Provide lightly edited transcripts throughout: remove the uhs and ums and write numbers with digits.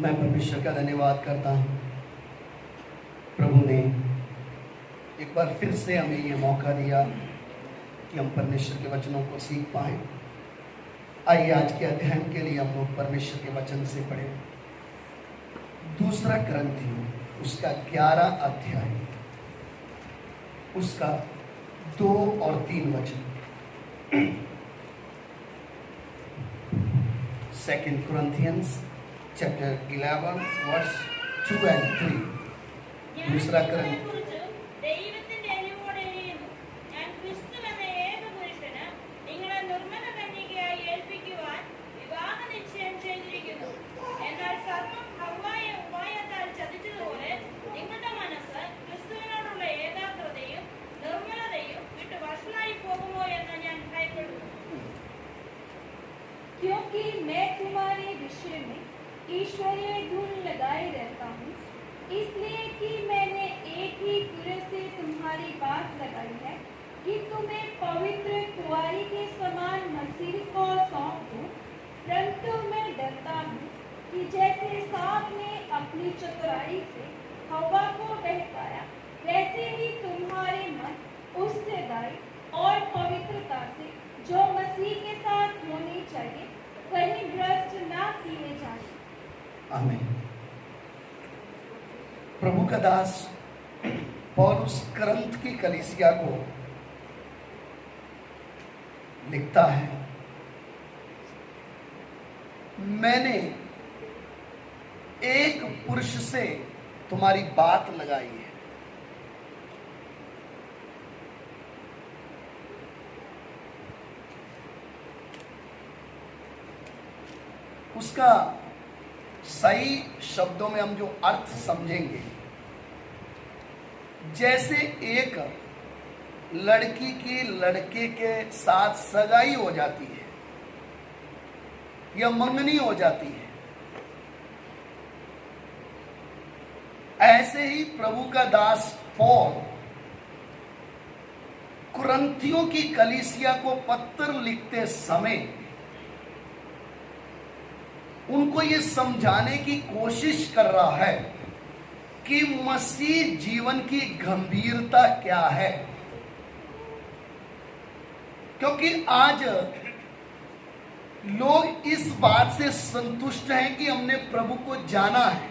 मैं परमेश्वर का धन्यवाद करता हूँ। प्रभु ने एक बार फिर से हमें ये मौका दिया कि हम परमेश्वर के वचनों को सीख पाएं। आइए आज के अध्ययन के लिए हम लोग परमेश्वर के वचन से पढ़ें। दूसरा ग्रंथियों उसका 11 अध्याय उसका 2 और 3 वचन। 2 Corinthians chapter 11 verse 2 and 3. दूसरा ग्रंथ क्योंकि मैं तुम्हारे विषय में ईश्वरीय धूल लगाए रहता हूँ, इसलिए कि मैंने एक ही पुरुष से तुम्हारी बात लगाई है कि तुम्हें पवित्र कुंवारी के समान मसीह को सौंप दूं। परंतु मैं डरता हूँ कि जैसे सांप ने अपनी चतुराई से हवा को बहकाया, वैसे ही तुम्हारे मन उस सच्चाई और पवित्रता से जो मसीह के साथ होनी चाहिए कहीं भ्रष्ट ना किए जाए। आमीन। प्रभु का दास पौलुस करंथ की कलीसिया को लिखता है, मैंने एक पुरुष से तुम्हारी बात लगाई है। उसका सही शब्दों में हम जो अर्थ समझेंगे, जैसे एक लड़की की लड़के के साथ सगाई हो जाती है या मंगनी हो जाती है, ऐसे ही प्रभु का दास पौल कुरिन्थियों की कलीसिया को पत्र लिखते समय उनको ये समझाने की कोशिश कर रहा है कि मसीह जीवन की गंभीरता क्या है। क्योंकि आज लोग इस बात से संतुष्ट हैं कि हमने प्रभु को जाना है,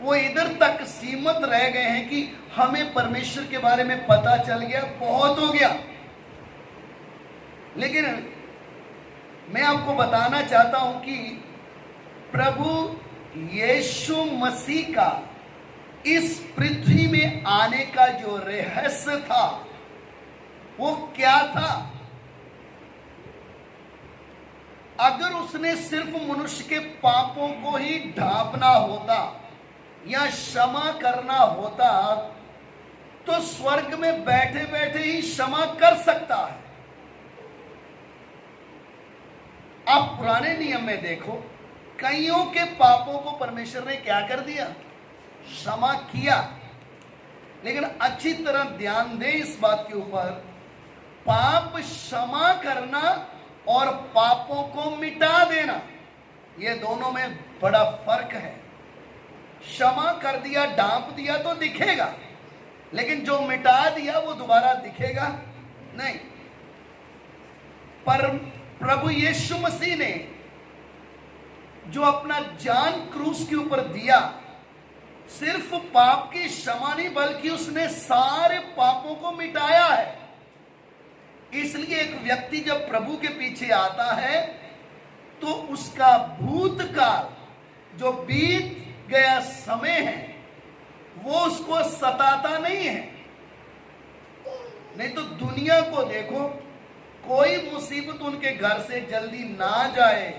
वो इधर तक सीमित रह गए हैं कि हमें परमेश्वर के बारे में पता चल गया, बहुत हो गया। लेकिन मैं आपको बताना चाहता हूं कि प्रभु यीशु मसीह का इस पृथ्वी में आने का जो रहस्य था वो क्या था। अगर उसने सिर्फ मनुष्य के पापों को ही ढांपना होता या क्षमा करना होता तो स्वर्ग में बैठे बैठे ही क्षमा कर सकता है। आप पुराने नियम में देखो, कईयों के पापों को परमेश्वर ने क्या कर दिया, क्षमा किया। लेकिन अच्छी तरह ध्यान दें इस बात के ऊपर, पाप क्षमा करना और पापों को मिटा देना, ये दोनों में बड़ा फर्क है। क्षमा कर दिया, ढांप दिया तो दिखेगा, लेकिन जो मिटा दिया वो दोबारा दिखेगा नहीं। पर प्रभु यीशु मसीह ने जो अपना जान क्रूस के ऊपर दिया, सिर्फ पाप की क्षमा नहीं बल्कि उसने सारे पापों को मिटाया है। इसलिए एक व्यक्ति जब प्रभु के पीछे आता है तो उसका भूतकाल जो बीत गया समय है वो उसको सताता नहीं है। नहीं तो दुनिया को देखो, कोई मुसीबत उनके घर से जल्दी ना जाए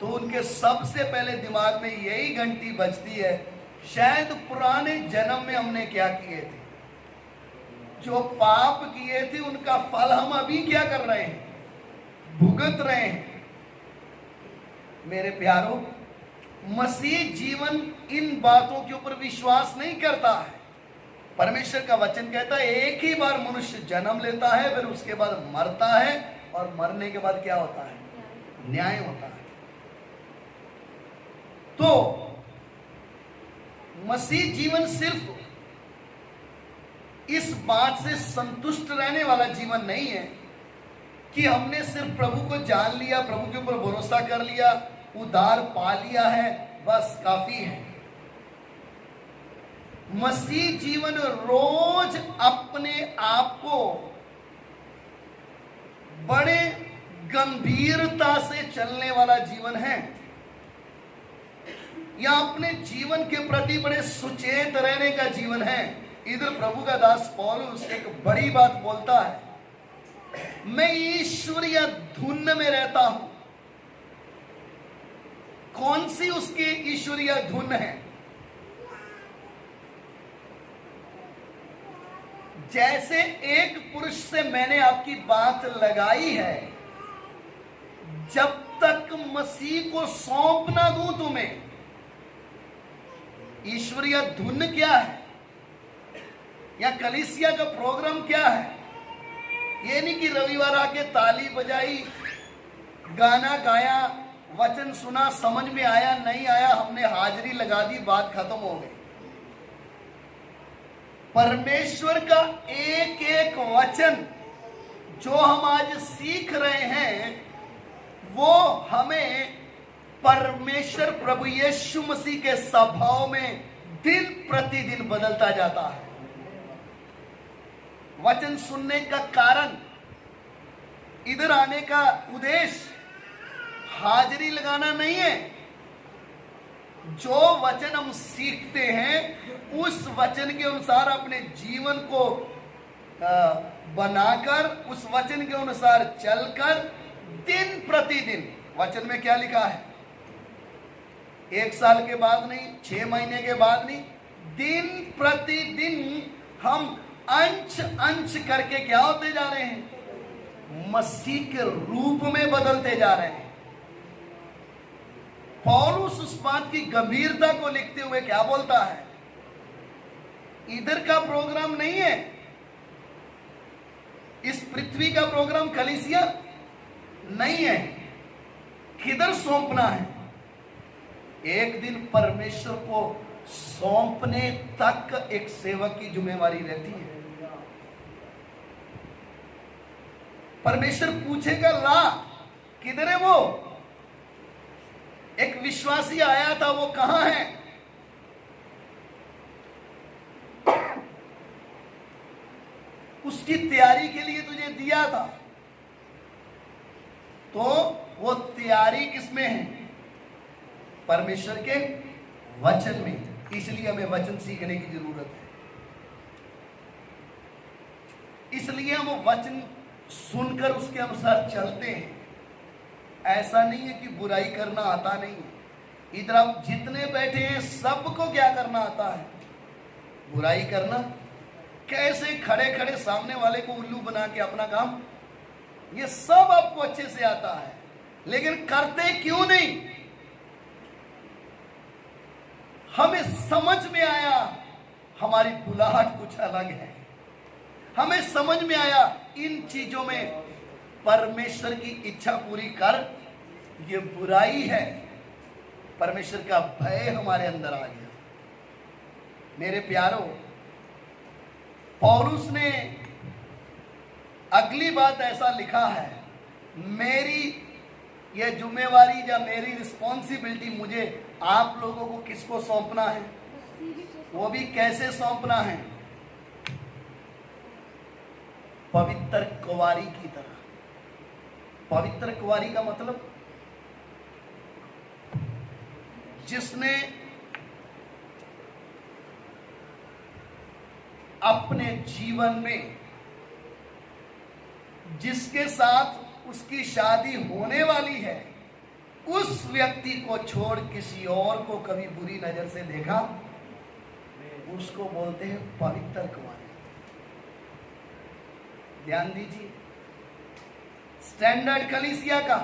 तो उनके सबसे पहले दिमाग में यही घंटी बजती है, शायद पुराने जन्म में हमने क्या किए थे, जो पाप किए थे उनका फल हम अभी क्या कर रहे हैं, भुगत रहे हैं। मेरे प्यारों, मसीह जीवन इन बातों के ऊपर विश्वास नहीं करता है। परमेश्वर का वचन कहता है एक ही बार मनुष्य जन्म लेता है, फिर उसके बाद मरता है, और मरने के बाद क्या होता है, न्याय होता है। तो मसीह जीवन सिर्फ इस बात से संतुष्ट रहने वाला जीवन नहीं है कि हमने सिर्फ प्रभु को जान लिया, प्रभु के ऊपर भरोसा कर लिया, उद्धार पा लिया है, बस काफी है। मसीह जीवन रोज अपने आप को बड़े गंभीरता से चलने वाला जीवन है, या अपने जीवन के प्रति बड़े सुचेत रहने का जीवन है। इधर प्रभु का दास पौलुस एक बड़ी बात बोलता है, मैं ईश्वरीय धुन में रहता हूं। कौन सी उसकी ईश्वरीय धुन है? जैसे एक पुरुष से मैंने आपकी बात लगाई है, जब तक मसीह को सौंप ना दूं तुम्हें। ईश्वरीय धुन क्या है, या कलीसिया का प्रोग्राम क्या है? ये नहीं कि रविवार आके ताली बजाई, गाना गाया, वचन सुना, समझ में आया नहीं आया, हमने हाजिरी लगा दी, बात खत्म हो गई। परमेश्वर का एक एक वचन जो हम आज सीख रहे हैं, वो हमें परमेश्वर प्रभु यीशु मसीह के स्वभाव में दिन प्रतिदिन बदलता जाता है। वचन सुनने का कारण, इधर आने का उद्देश्य हाजिरी लगाना नहीं है। जो वचन हम सीखते हैं, उस वचन के अनुसार अपने जीवन को बनाकर, उस वचन के अनुसार चलकर दिन प्रतिदिन, वचन में क्या लिखा है, 1 साल के बाद नहीं, 6 महीने के बाद नहीं, दिन प्रतिदिन हम अंश अंश करके क्या होते जा रहे हैं? मसीह के रूप में बदलते जा रहे हैं। पौलुस उस बात की गंभीरता को लिखते हुए क्या बोलता है? इधर का प्रोग्राम नहीं है, इस पृथ्वी का प्रोग्राम कलीसिया नहीं है। किधर सौंपना है? एक दिन परमेश्वर को सौंपने तक एक सेवक की जिम्मेवारी रहती है। परमेश्वर पूछेगा, ला किधर है वो? एक विश्वासी आया था, वो कहां है? उसकी तैयारी के लिए तुझे दिया था, तो वो तैयारी किसमें है? परमेश्वर के वचन में। इसलिए हमें वचन सीखने की जरूरत है। इसलिए हम वचन सुनकर उसके अनुसार चलते हैं। ऐसा नहीं है कि बुराई करना आता नहीं है। इधर आप जितने बैठे हैं, सबको क्या करना आता है? बुराई करना। कैसे खड़े खड़े सामने वाले को उल्लू बना के अपना काम, ये सब आपको अच्छे से आता है, लेकिन करते क्यों नहीं? हमें समझ में आया हमारी बुलाहट कुछ अलग है। हमें समझ में आया इन चीजों में परमेश्वर की इच्छा पूरी कर, ये बुराई है। परमेश्वर का भय हमारे अंदर आ गया। मेरे प्यारो, पौलुस ने अगली बात ऐसा लिखा है, मेरी ये जिम्मेवारी या मेरी रिस्पॉन्सिबिलिटी, मुझे आप लोगों को किसको सौंपना है? वो भी कैसे सौंपना है? पवित्र कुंवारी की तरह। पवित्र कुंवारी का मतलब जिसने अपने जीवन में जिसके साथ उसकी शादी होने वाली है, उस व्यक्ति को छोड़ किसी और को कभी बुरी नजर से देखा, उसको बोलते हैं पवित्र कुंवारी। ध्यान दीजिए, स्टैंडर्ड कलीसिया का।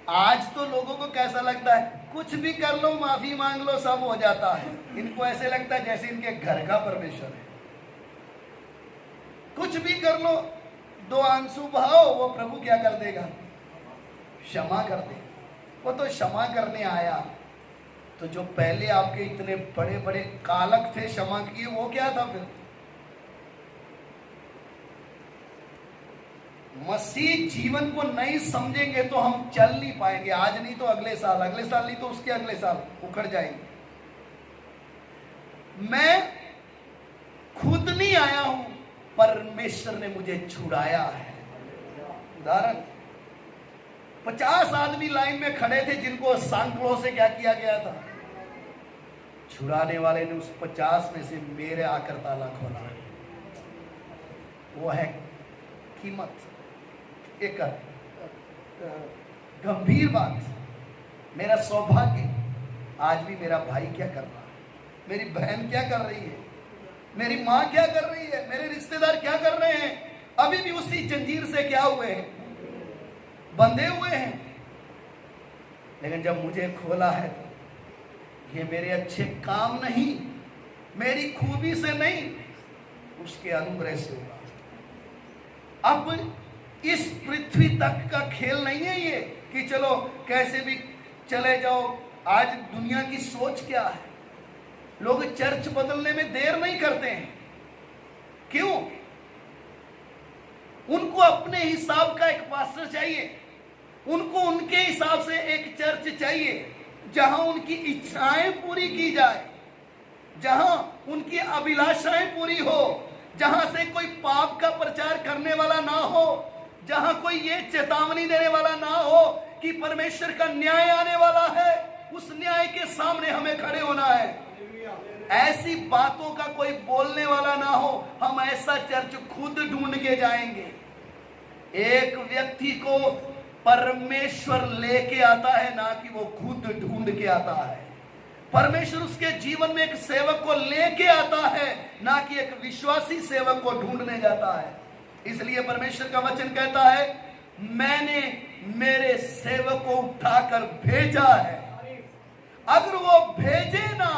आज तो लोगों को कैसा लगता है, कुछ भी कर लो, माफी मांग लो, सब हो जाता है। इनको ऐसे लगता है जैसे इनके घर का परमेश्वर है। कुछ भी कर लो, 2 आंसू बहाओ, वो प्रभु क्या कर देगा? क्षमा कर देगा। वो तो क्षमा करने आया, तो जो पहले आपके इतने बड़े बड़े कालक थे क्षमा किए, वो क्या था फिर? मसीह जीवन को नहीं समझेंगे तो हम चल नहीं पाएंगे। आज नहीं तो अगले साल नहीं तो उसके अगले साल उखड़ जाएंगे। मैं खुद नहीं आया हूं, परमेश्वर ने मुझे छुड़ाया है। उदाहरण, 50 आदमी लाइन में खड़े थे जिनको सांकड़ों से क्या किया गया था? छुड़ाने वाले ने उस 50 में से मेरे आकर ताला खोला। वो है कीमत। एक गंभीर बात, मेरा सौभाग्य, आज भी मेरा भाई क्या कर रहा है, मेरी बहन क्या कर रही है, मेरी माँ क्या कर रही है, मेरे रिश्तेदार क्या कर रहे हैं, अभी भी उसी जंजीर से क्या हुए हैं, बंधे हुए हैं। लेकिन जब मुझे खोला है तो ये मेरे अच्छे काम नहीं, मेरी खूबी से नहीं, उसके अनुग्रह से हुआ। अब इस पृथ्वी तक का खेल नहीं है ये कि चलो कैसे भी चले जाओ। आज दुनिया की सोच क्या है? लोग चर्च बदलने में देर नहीं करते हैं। क्यों? उनको अपने हिसाब का एक पास्टर चाहिए, उनको उनके हिसाब से एक चर्च चाहिए जहां उनकी इच्छाएं पूरी की जाए, जहां उनकी अभिलाषाएं पूरी हो, जहां से कोई पाप का प्रचार करने वाला ना हो, जहां कोई ये चेतावनी देने वाला ना हो कि परमेश्वर का न्याय आने वाला है, उस न्याय के सामने हमें खड़े होना है। ऐसी बातों का कोई बोलने वाला ना हो। हम ऐसा चर्च खुद ढूंढ के जाएंगे। एक व्यक्ति को परमेश्वर लेके आता है, ना कि वो खुद ढूंढ के आता है। परमेश्वर उसके जीवन में एक सेवक को लेके आता है, ना कि एक विश्वासी सेवक को ढूंढने जाता है। इसलिए परमेश्वर का वचन कहता है, मैंने मेरे सेवक को उठाकर भेजा है। अगर वो भेजे ना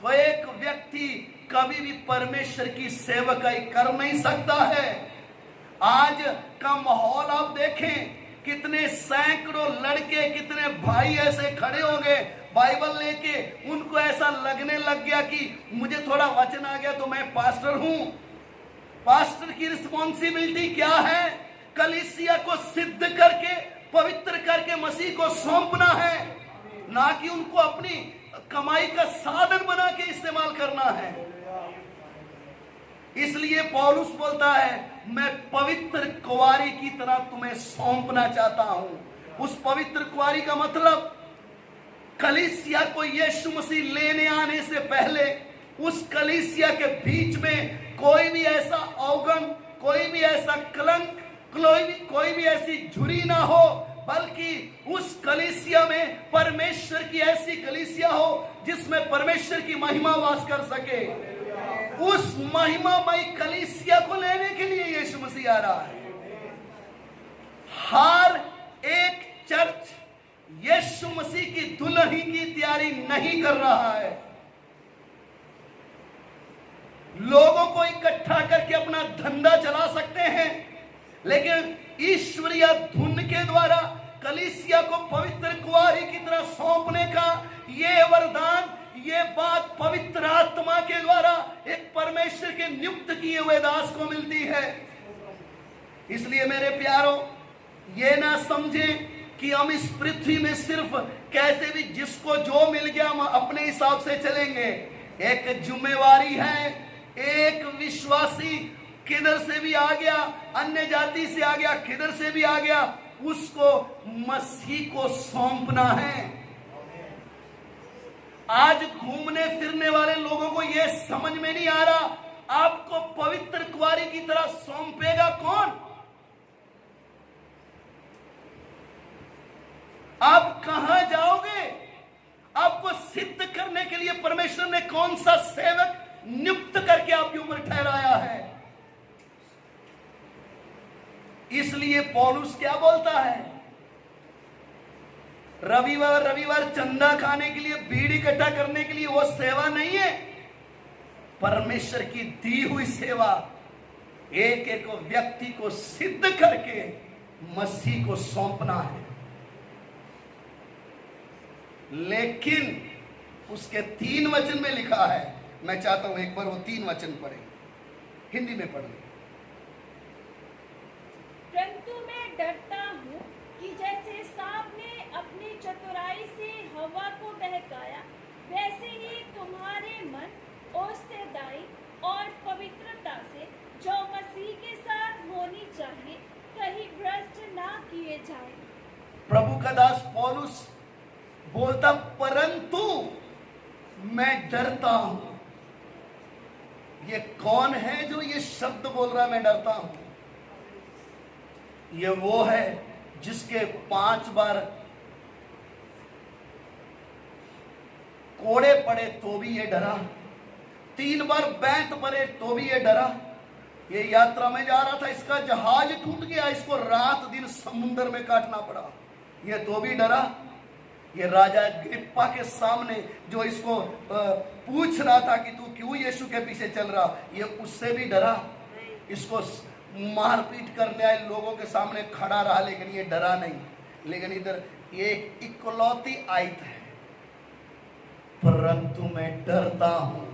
तो एक व्यक्ति कभी भी परमेश्वर की सेवकाई कर नहीं सकता है। आज का माहौल आप देखें, कितने सैकड़ों लड़के, कितने भाई ऐसे खड़े हो गए बाइबल लेके, उनको ऐसा लगने लग गया कि मुझे थोड़ा वचन आ गया तो मैं पास्टर हूं। पास्टर की रिस्पॉन्सिबिलिटी क्या है? कलीसिया को सिद्ध करके, पवित्र करके मसीह को सौंपना है, ना कि उनको अपनी कमाई का साधन बना के इस्तेमाल करना है। इसलिए पौलुस बोलता है, मैं पवित्र कुंवारी की तरह तुम्हें सौंपना चाहता हूं। उस पवित्र कुंवारी का मतलब, कलीसिया को यीशु मसीह लेने आने से पहले उस कलीसिया के बीच में कोई भी ऐसा अवगुण, कोई भी ऐसा कलंक, कोई भी ऐसी झुरी ना हो, बल्कि उस कलीसिया में परमेश्वर की ऐसी कलीसिया हो जिसमें परमेश्वर की महिमा वास कर सके। उस महिमामय कलीसिया को लेने के लिए यीशु मसीह आ रहा है। हर एक चर्च यीशु मसीह की दुल्हन की तैयारी नहीं कर रहा है। लोगों को इकट्ठा करके अपना धंधा चला सकते हैं, लेकिन ईश्वरीय धुन के द्वारा कलीसिया को पवित्र कुंवारी की तरह सौंपने का ये वरदान, ये बात पवित्र आत्मा के द्वारा एक परमेश्वर के नियुक्त किए हुए दास को मिलती है। इसलिए मेरे प्यारों, ये ना समझें कि हम इस पृथ्वी में सिर्फ कैसे भी जिसको जो मिल गया हम अपने हिसाब से चलेंगे। एक जिम्मेवारी है। एक विश्वासी किधर से भी आ गया, अन्य जाति से आ गया, किधर से भी आ गया, उसको मसीह को सौंपना है। आज घूमने फिरने वाले लोगों को यह समझ में नहीं आ रहा, आपको पवित्र कुंवारी की तरह सौंपेगा कौन? आप कहां जाओगे? आपको सिद्ध करने के लिए परमेश्वर ने कौन सा सेवक नियुक्त करके आपकी उम्र ठहराया है? इसलिए पौलुस क्या बोलता है? रविवार चंदा खाने के लिए, भीड़ इकट्ठा करने के लिए वो सेवा नहीं है। परमेश्वर की दी हुई सेवा एक एक व्यक्ति को सिद्ध करके मसीह को सौंपना है। लेकिन उसके 3 वचन में लिखा है। मैं चाहता हूं एक बार वो 3 वचन पढ़े, हिंदी में पढ़े। परंतु मैं डरता हूँ कि जैसे सांप ने अपनी चतुराई से हवा को बहकाया, वैसे ही तुम्हारे मन औषधदायी और पवित्रता से जो मसीह के साथ होनी चाहिए कहीं भ्रष्ट ना किए जाए। प्रभु का दास पौलुस बोलता, परंतु मैं डरता हूं। ये कौन है जो ये शब्द बोल रहा है, मैं डरता हूं? ये वो है जिसके 5 बार कोड़े पड़े तो भी ये डरा, 3 बार बैंत पड़े तो भी ये डरा। ये यात्रा में जा रहा था, इसका जहाज टूट गया, इसको रात दिन समुद्र में काटना पड़ा, ये तो भी डरा। ये राजा अग्रिप्पा के सामने जो इसको पूछ रहा था कि तू क्यों यीशु के पीछे चल रहा, ये उससे भी डरा। इसको मारपीट करने आए लोगों के सामने खड़ा रहा, लेकिन ये डरा नहीं। लेकिन इधर ये एक इकलौती आयत है, परंतु मैं डरता हूं।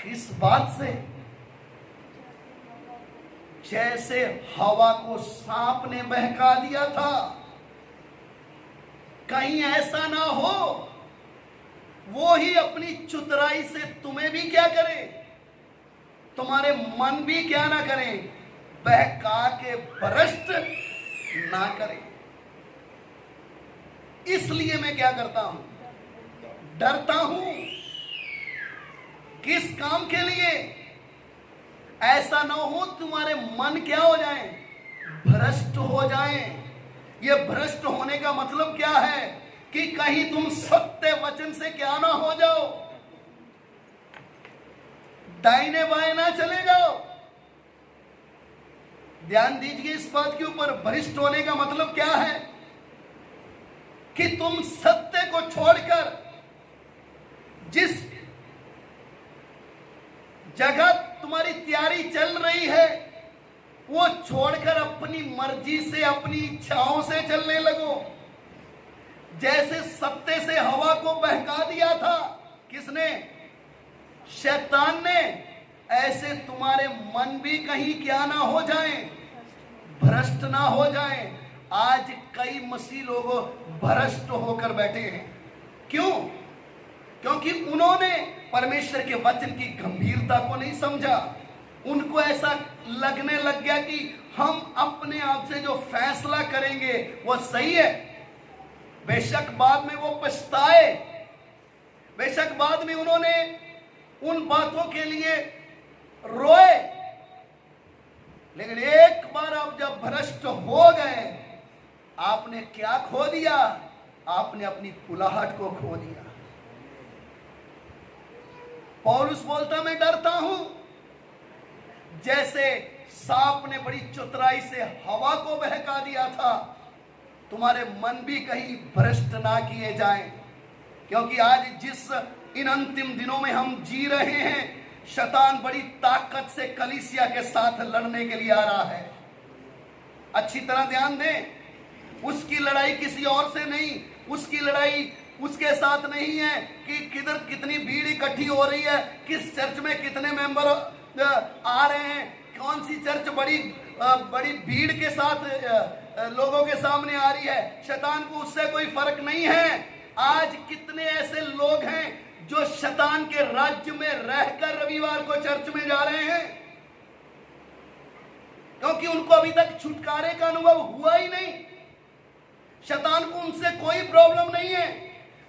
किस बात से? जैसे हवा को सांप ने बहका दिया था, कहीं ऐसा ना हो वो ही अपनी चतुराई से तुम्हें भी क्या करे, तुम्हारे मन भी क्या ना करे, बहका के भ्रष्ट ना करे। इसलिए मैं क्या करता हूं, डरता हूं। किस काम के लिए? ऐसा ना हो तुम्हारे मन क्या हो जाए, भ्रष्ट हो जाए। ये भ्रष्ट होने का मतलब क्या है कि कहीं तुम सत्य वचन से क्या ना हो जाओ, दाहिने बाएं ना चले जाओ। ध्यान दीजिए इस बात के ऊपर, भ्रष्ट होने का मतलब क्या है कि तुम सत्य को छोड़कर जिस जगह तुम्हारी तैयारी चल रही है वो छोड़कर अपनी मर्जी से, अपनी इच्छाओं से चलने लगो। जैसे सत्य से हवा को बहका दिया था किसने? शैतान ने। ऐसे तुम्हारे मन भी कहीं क्या ना हो जाए, भ्रष्ट ना हो जाए। आज कई मसीह लोग भ्रष्ट होकर बैठे हैं। क्यों? क्योंकि उन्होंने परमेश्वर के वचन की गंभीरता को नहीं समझा। उनको ऐसा लगने लग गया कि हम अपने आप से जो फैसला करेंगे वो सही है। बेशक बाद में वो पछताए, बेशक बाद में उन्होंने उन बातों के लिए रोए, लेकिन एक बार आप जब भ्रष्ट हो गए, आपने क्या खो दिया? आपने अपनी कुलाहट को खो दिया। पौलुस बोलता, मैं डरता हूं। जैसे सांप ने बड़ी चतुराई से हवा को बहका दिया था, तुम्हारे मन भी कहीं भ्रष्ट ना किए जाएं। क्योंकि आज जिस इन अंतिम दिनों में हम जी रहे हैं, शैतान बड़ी ताकत से कलीसिया के साथ लड़ने के लिए आ रहा है। अच्छी तरह ध्यान दें, उसकी लड़ाई किसी और से नहीं, उसकी लड़ाई उसके साथ नहीं है कि किधर कितनी भीड़ इकट्ठी हो रही है, किस चर्च में कितने मेंबर आ रहे हैं, कौन सी चर्च बड़ी भीड़ के साथ लोगों के सामने आ रही है। शैतान को उससे कोई फर्क नहीं है। आज कितने ऐसे लोग हैं जो शैतान के राज्य में रहकर रविवार को चर्च में जा रहे हैं, क्योंकि उनको अभी तक छुटकारे का अनुभव हुआ ही नहीं। शैतान को उनसे कोई प्रॉब्लम नहीं है।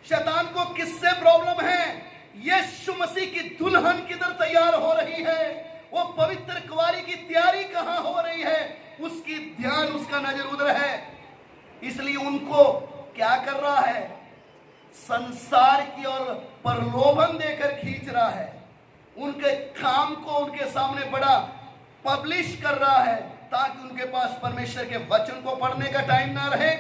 शैतान को किससे प्रॉब्लम है? यीशु मसीह की दुल्हन किधर तैयार हो रही है, वो पवित्र कुंवारी की तैयारी कहां हो रही है, उसकी ध्यान, उसका नजर उधर है। इसलिए उनको क्या कर रहा है? संसार की ओर प्रलोभन देकर खींच रहा है। उनके काम को उनके सामने बड़ा पब्लिश कर रहा है, ताकि उनके पास परमेश्वर के वचन को पढ़ने का टाइम ना रहे,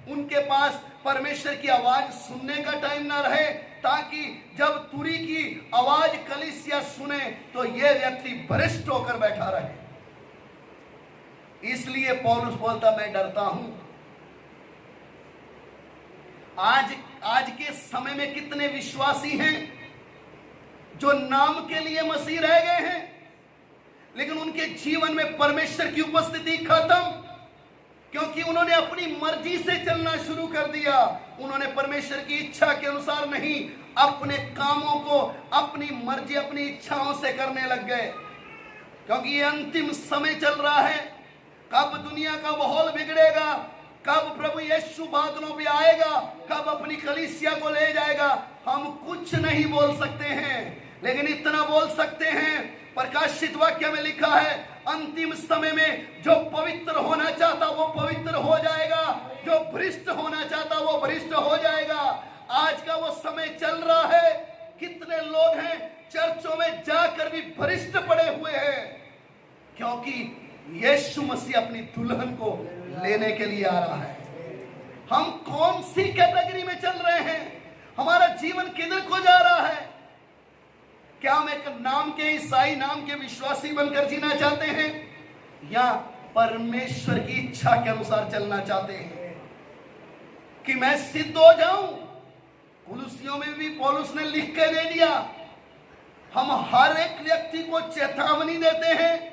उनके पास परमेश्वर की आवाज सुनने का टाइम ना रहे, ताकि जब तुरी की आवाज कलीसिया सुने तो यह व्यक्ति भ्रष्ट होकर बैठा रहे। इसलिए पौलुस बोलता, मैं डरता हूं। आज के समय में कितने विश्वासी हैं जो नाम के लिए मसीह रह गए हैं, लेकिन उनके जीवन में परमेश्वर की उपस्थिति खत्म, क्योंकि उन्होंने अपनी मर्जी से चलना शुरू कर दिया। उन्होंने परमेश्वर की इच्छा के अनुसार नहीं, अपने कामों को अपनी मर्जी अपनी इच्छाओं से करने लग गए। क्योंकि ये अंतिम समय चल रहा है, कब दुनिया का माहौल बिगड़ेगा, कब प्रभु यीशु बादलों पे आएगा, कब अपनी कलीसिया को ले जाएगा, हम कुछ नहीं बोल सकते हैं। लेकिन इतना बोल सकते हैं, प्रकाशित वाक्य में लिखा है, अंतिम समय में जो पवित्र होना चाहता वो पवित्र हो जाएगा, जो भ्रष्ट होना चाहता वो भ्रष्ट हो जाएगा। आज का वो समय चल रहा है। कितने लोग हैं चर्चों में जाकर भी भ्रष्ट पड़े हुए हैं, क्योंकि यीशु मसीह अपनी दुल्हन को लेने के लिए आ रहा है। हम कौन सी कैटेगरी में चल रहे हैं? हमारा जीवन किधर को जा रहा है? क्या हम एक नाम के ईसाई, नाम के विश्वासी बनकर जीना चाहते हैं, या परमेश्वर की इच्छा के अनुसार चलना चाहते हैं कि मैं सिद्ध हो जाऊं? कुलुसियों में भी पौलुस ने लिख के दे दिया, हम हर एक व्यक्ति को चेतावनी देते हैं,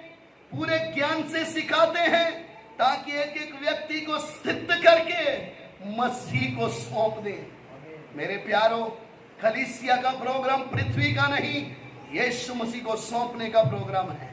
पूरे ज्ञान से सिखाते हैं, ताकि एक एक व्यक्ति को सिद्ध करके मसीह को सौंप दे। मेरे प्यारों, कलीसिया का प्रोग्राम पृथ्वी का नहीं, यीशु मसीह को सौंपने का प्रोग्राम है।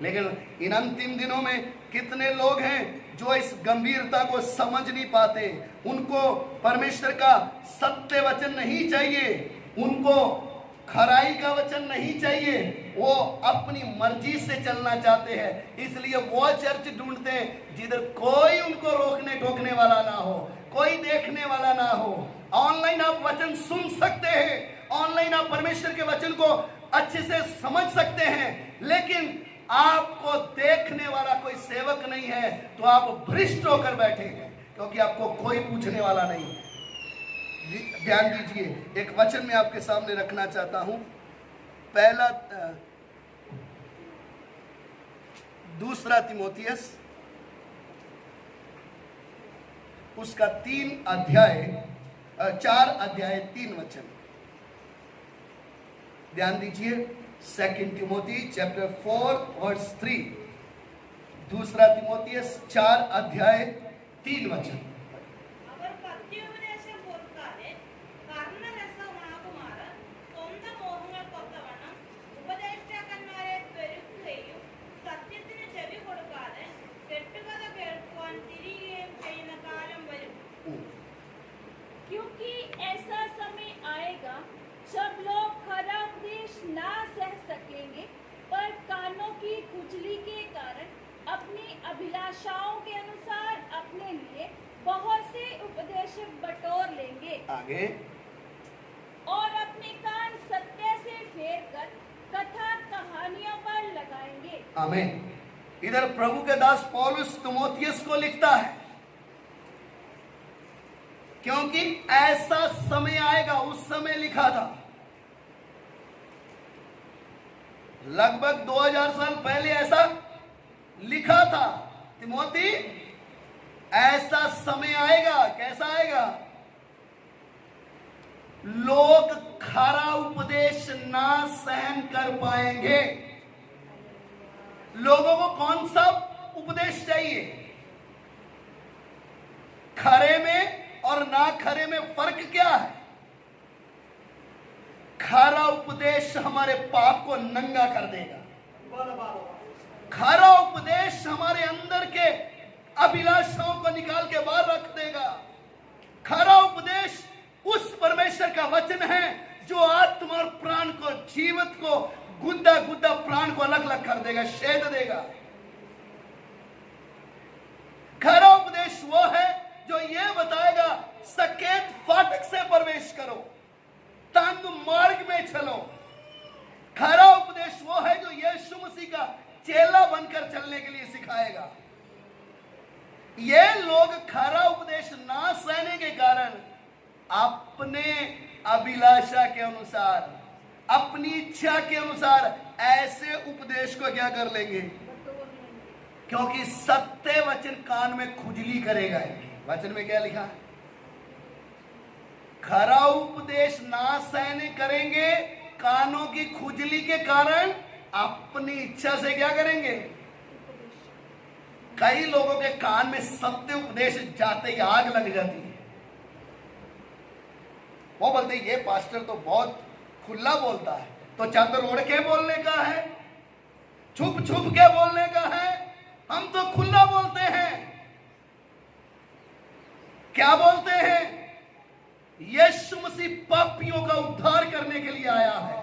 लेकिन इन अंतिम दिनों में कितने लोग हैं जो इस गंभीरता को समझ नहीं पाते। उनको परमेश्वर का सत्य वचन नहीं चाहिए, उनको खराई का वचन नहीं चाहिए, वो अपनी मर्जी से चलना चाहते हैं। इसलिए वो चर्च ढूंढते हैं जिधर कोई उनको रोकने टोकने वाला ना हो, कोई देखने वाला ना हो। ऑनलाइन आप वचन सुन सकते हैं, ऑनलाइन आप परमेश्वर के वचन को अच्छे से समझ सकते हैं, लेकिन आपको देखने वाला कोई सेवक नहीं है तो आप भ्रष्ट होकर बैठे हैं, क्योंकि आपको कोई पूछने वाला नहीं है। ध्यान दीजिए, एक वचन मैं आपके सामने रखना चाहता हूं। पहला दूसरा तिमोथियस उसका 4 अध्याय 3 वचन। ध्यान दीजिए, 2 तिमोथी चैप्टर 4 वर्स 3। दूसरा तिमोथियस 4 अध्याय 3 वचन। क्योंकि ऐसा समय आएगा जब लोग खरा उपदेश ना सह सकेंगे, पर कानों की खुजली के कारण अपनी अभिलाषाओं के अनुसार अपने लिए बहुत से उपदेशक बटोर लेंगे। आगे, और अपने कान सत्य से फेर कर कथा कहानियों पर लगाएंगे। आमीन। इधर प्रभु के दास पौलुस तिमोथियस को लिखता है, क्योंकि ऐसा समय आएगा। उस समय लिखा था, लगभग 2000 साल पहले ऐसा लिखा था, तिमोथी ऐसा समय आएगा। कैसा आएगा? लोग खरा उपदेश ना सहन कर पाएंगे। लोगों को कौन सा उपदेश चाहिए? खरे में और ना खरे में फर्क क्या है? खरा उपदेश हमारे पाप को नंगा कर देगा। खरा उपदेश हमारे अंदर के अभिलाषाओं को निकाल के बाहर रख देगा। खरा उपदेश उस परमेश्वर का वचन है जो आत्मा और प्राण को, जीवित को, गुद्दा गुद्दा प्राण को अलग अलग कर देगा, छेद देगा। खरा उपदेश वो है जो ये बताएगा, सकेत फाटक से प्रवेश करो, तंग मार्ग में चलो। खरा उपदेश वो है जो यीशु मसीह का चेला बनकर चलने के लिए सिखाएगा। ये लोग खरा उपदेश ना सहने के कारण अपने अभिलाषा के अनुसार, अपनी इच्छा के अनुसार ऐसे उपदेश को क्या कर लेंगे? क्योंकि सत्य वचन कान में खुजली करेगा। वचन में क्या लिखा है? खरा उपदेश ना सहने करेंगे, कानों की खुजली के कारण अपनी इच्छा से क्या करेंगे। कई लोगों के कान में सत्य उपदेश जाते ही आग लग जाती है। वो बोलते ये पास्टर तो बहुत खुला बोलता है, तो चादर ओढ़ के बोलने का है, छुप छुप के बोलने का है, हम तो खुला बोलते हैं। क्या बोलते हैं? यीशु मसीह पापियों का उद्धार करने के लिए आया है।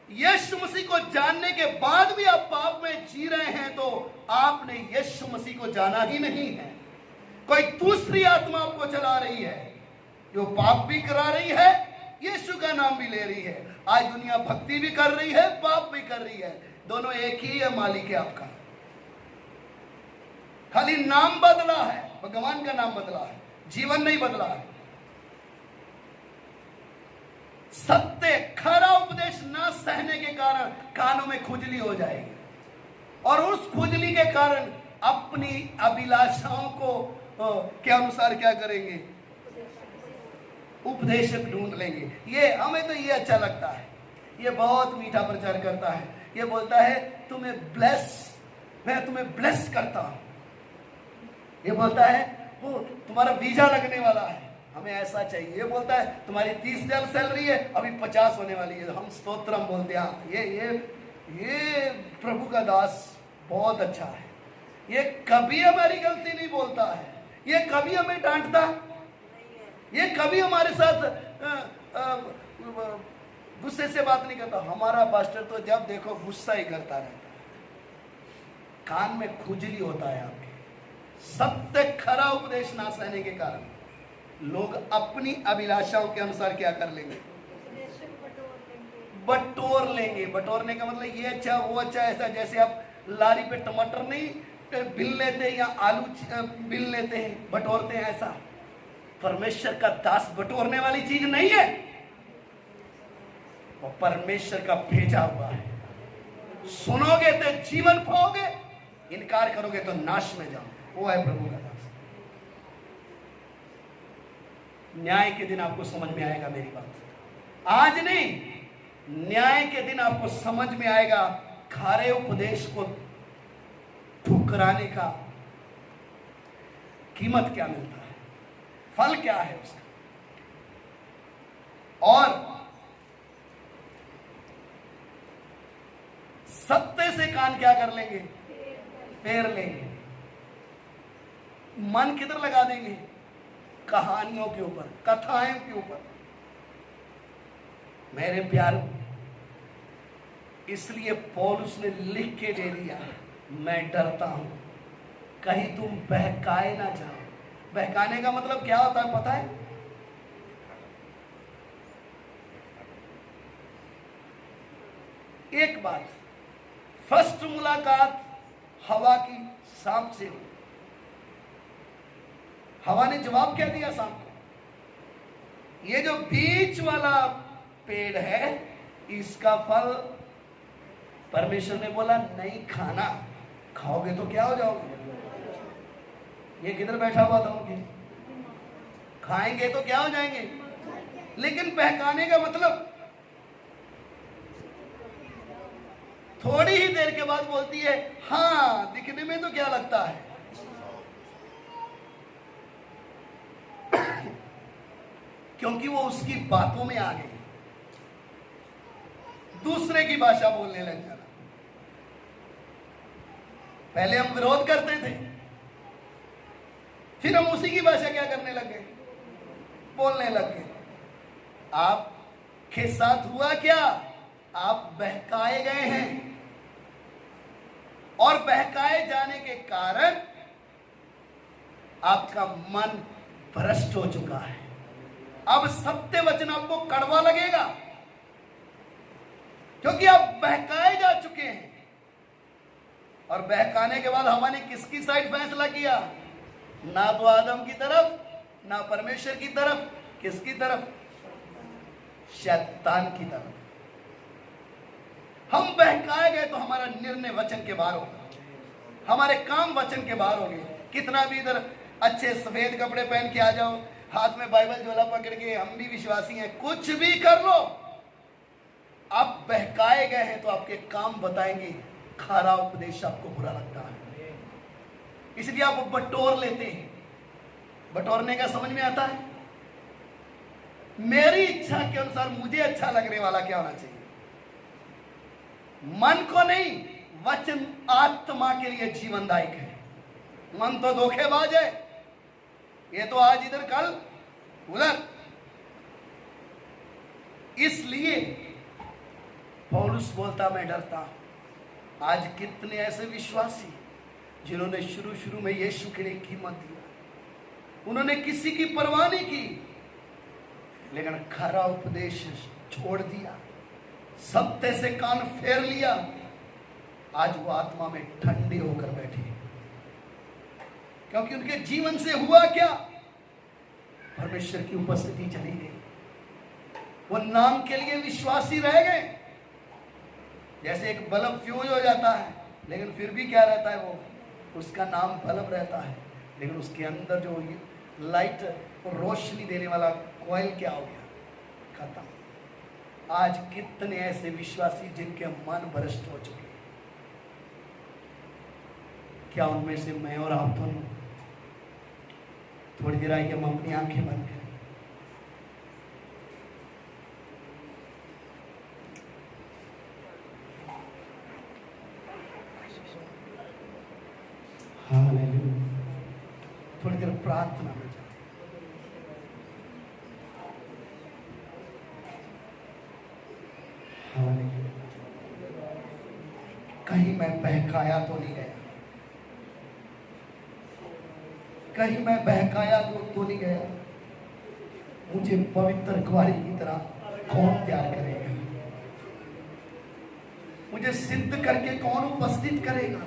यीशु मसीह को जानने के बाद भी आप पाप में जी रहे हैं तो आपने यीशु मसीह को जाना ही नहीं है। कोई दूसरी आत्मा आपको चला रही है जो पाप भी करा रही है, यीशु का नाम भी ले रही है। आज दुनिया भक्ति भी कर रही है, पाप भी कर रही है, दोनों एक ही है, मालिक है आपका। खाली नाम बदला है, भगवान का नाम बदला है, जीवन नहीं बदला है। सत्य खरा उपदेश ना सहने के कारण कानों में खुजली हो जाएगी और उस खुजली के कारण अपनी अभिलाषाओं को के अनुसार क्या करेंगे, उपदेशक ढूंढ लेंगे। ये हमें तो ये अच्छा लगता है, ये बहुत मीठा प्रचार करता है, ये बोलता है मैं तुम्हें ब्लेस करता हूं। ये बोलता है वो तुम्हारा वीजा लगने वाला है, हमें ऐसा चाहिए। ये बोलता है तुम्हारी 30,000 सैलरी है, अभी 50 होने वाली है। हम स्तोत्रम बोलते हैं। ये प्रभु का दास बहुत अच्छा है। ये कभी हमारी गलती नहीं बोलता है, ये कभी हमें डांटता, ये कभी हमारे साथ गुस्से से बात नहीं करता। हमारा पास्टर तो जब देखो गुस्सा ही करता रहता है, कान में खुजली होता है आपके। सत्य खरा उपदेश ना सहने के कारण लोग अपनी अभिलाषाओं के अनुसार क्या कर लेंगे, बटोर लेंगे। बटोरने का मतलब ये अच्छा वो अच्छा, ऐसा जैसे आप लारी पे टमाटर नहीं बिल लेते हैं या आलू बिल लेते हैं, बटोरते हैं, ऐसा परमेश्वर का दास बटोरने वाली चीज नहीं है। वो परमेश्वर का भेजा हुआ है। सुनोगे तो जीवन पाओगे, इनकार करोगे तो नाश में जाओगे। वो है प्रभु का दास। न्याय के दिन आपको समझ में आएगा मेरी बात, आज नहीं, न्याय के दिन आपको समझ में आएगा खारे उपदेश को ठुकराने का कीमत क्या मिलता है, फल क्या है उसका। और सत्य से कान क्या कर लेंगे, फेर लेंगे। मन किधर लगा देंगे, कहानियों के ऊपर, कथाएं के ऊपर। मेरे प्यारों, इसलिए पौलुस ने लिख के दे दिया, मैं डरता हूं कहीं तुम बहकाए ना जाओ। बहकाने का मतलब क्या होता है पता है? एक बात, फर्स्ट मुलाकात हवा की सांप से हुई। हवा ने जवाब क्या दिया सांप को? ये जो बीच वाला पेड़ है इसका फल परमेश्वर ने बोला नहीं खाना, खाओगे तो क्या हो जाओगे। ये किधर बैठा हुआ था उनके, खाएंगे तो क्या हो जाएंगे। लेकिन बहकाने का मतलब थोड़ी ही देर के बाद बोलती है हाँ दिखने में तो क्या लगता है। क्योंकि वो उसकी बातों में आ गई, दूसरे की भाषा बोलने लग जाना। पहले हम विरोध करते थे, फिर हम उसी की भाषा क्या करने लगे, बोलने लग गए। आपके साथ हुआ क्या, आप बहकाए गए हैं और बहकाए जाने के कारण आपका मन भ्रष्ट हो चुका है। अब सत्य वचन आपको कड़वा लगेगा क्योंकि आप बहकाए जा चुके हैं। और बहकाने के बाद हवा ने किसकी साइड फैसला किया, ना तो आदम की तरफ ना परमेश्वर की तरफ, किसकी तरफ, शैतान की तरफ। हम बहकाए गए तो हमारा निर्णय वचन के बाहर होगा, हमारे काम वचन के बाहर होंगे। कितना भी इधर अच्छे सफेद कपड़े पहन के आ जाओ, हाथ में बाइबल झोला पकड़ के हम भी विश्वासी हैं, कुछ भी कर लो, आप बहकाए गए हैं तो आपके काम बताएंगे खारा उपदेश आपको बुरा लगता है, इसलिए आप बटोर लेते हैं। बटोरने का समझ में आता है, मेरी इच्छा के अनुसार मुझे अच्छा लगने वाला क्या होना चाहिए, मन को नहीं, वचन आत्मा के लिए जीवनदायक है। मन तो धोखेबाज है, ये तो आज इधर कल उधर। इसलिए पौलुस बोलता मैं डरता हूं। आज कितने ऐसे विश्वासी जिन्होंने शुरू में यीशु के लिए कीमत दिया, उन्होंने किसी की परवाह नहीं की, लेकिन खरा उपदेश छोड़ दिया, सत्य से कान फेर लिया, आज वो आत्मा में ठंडे होकर बैठे, क्योंकि उनके जीवन से हुआ क्या, परमेश्वर की उपस्थिति चली गई। वो नाम के लिए विश्वासी रह गए। जैसे एक बल्ब फ्यूज हो जाता है, लेकिन फिर भी क्या रहता है, वो उसका नाम बल्ब रहता है, लेकिन उसके अंदर जो लाइट और रोशनी देने वाला कॉइल क्या हो गया, खत्म। आज कितने ऐसे विश्वासी जिनके मन भ्रष्ट हो चुके हैं, क्या उनमें से मैं और आप दोनों थोड़ी देर आइए हम अपनी आंखें बंद करें। हालेलुया। थोड़ी देर प्रार्थना में जाते। हालेलुया। कहीं मैं बहकाया तो नहीं गया, कहीं मैं बहकाया तो नहीं गया। मुझे पवित्र कुंवारी की तरह कौन प्यार करेगा, मुझे सिद्ध करके कौन उपस्थित करेगा।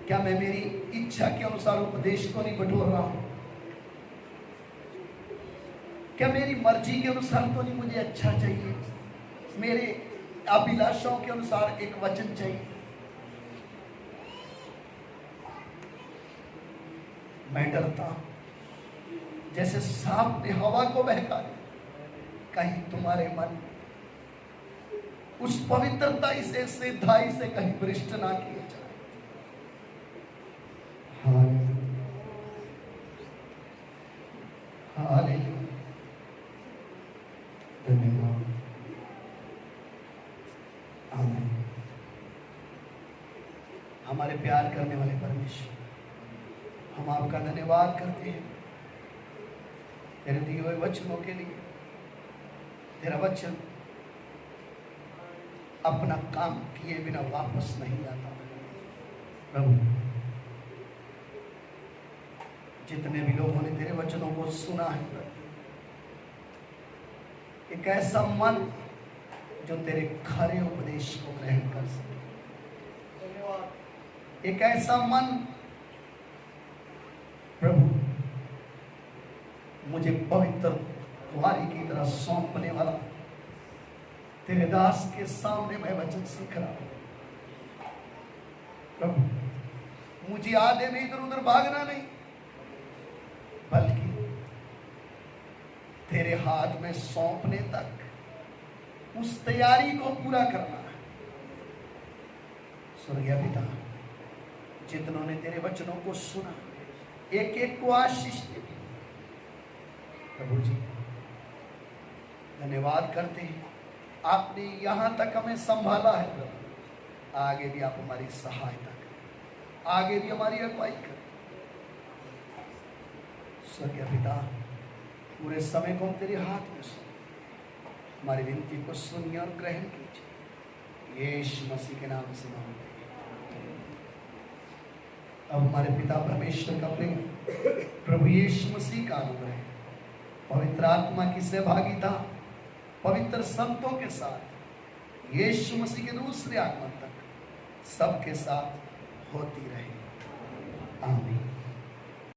क्या मैं मेरी इच्छा के अनुसार उपदेश तो नहीं बटोर रहा हूं, क्या मेरी मर्जी के अनुसार तो नहीं मुझे अच्छा चाहिए, मेरे अभिलाषाओं के अनुसार एक वचन चाहिए। मैं डरता हूं जैसे सांप ने हवा को बहका दिया, कहीं तुम्हारे मन उस पवित्रता से सिद्धाई से कहीं भ्रष्ट ना किए जाए। हालेलुया, धन्यवाद, आमीन। हमारे प्यार करने वाले परमेश्वर, हम आपका धन्यवाद करते हैं तेरे दिए हुए वचनों के लिए। तेरा वचन अपना काम किए बिना वापस नहीं आता। प्रभु, जितने भी लोगों ने तेरे वचनों को सुना है, एक ऐसा मन जो तेरे खरे उपदेश को ग्रहण कर सके, एक ऐसा मन प्रभु मुझे पवित्र कुंवारी की तरह सौंपने वाला, तेरे दास के सामने मैं वचन सीख रहा हूं। प्रभु, मुझे आधे में इधर उधर भागना नहीं, बल्कि तेरे हाथ में सौंपने तक उस तैयारी को पूरा करना है। स्वर्गीय पिता, जितनों ने तेरे वचनों को सुना, एक एक को आशीष दे। प्रभु जी, धन्यवाद करते हैं, आपने यहां तक हमें संभाला है। प्रभु, आगे भी आप हमारी सहायता करें, आगे भी हमारी अगुवाई करें। स्वर्गीय पिता, पूरे समय को हम तेरे हाथ में सुन, हमारी विनती को सुनिए और ग्रहण कीजिए, यीशु मसीह के नाम से मांगते हैं। अब हमारे पिता परमेश्वर का प्रेम, प्रभु यीशु मसीह का अनुग्रह, पवित्र आत्मा की सहभागिता पवित्र संतों के साथ यीशु मसीह के दूसरे आगमन तक सबके साथ होती रहे। आमीन।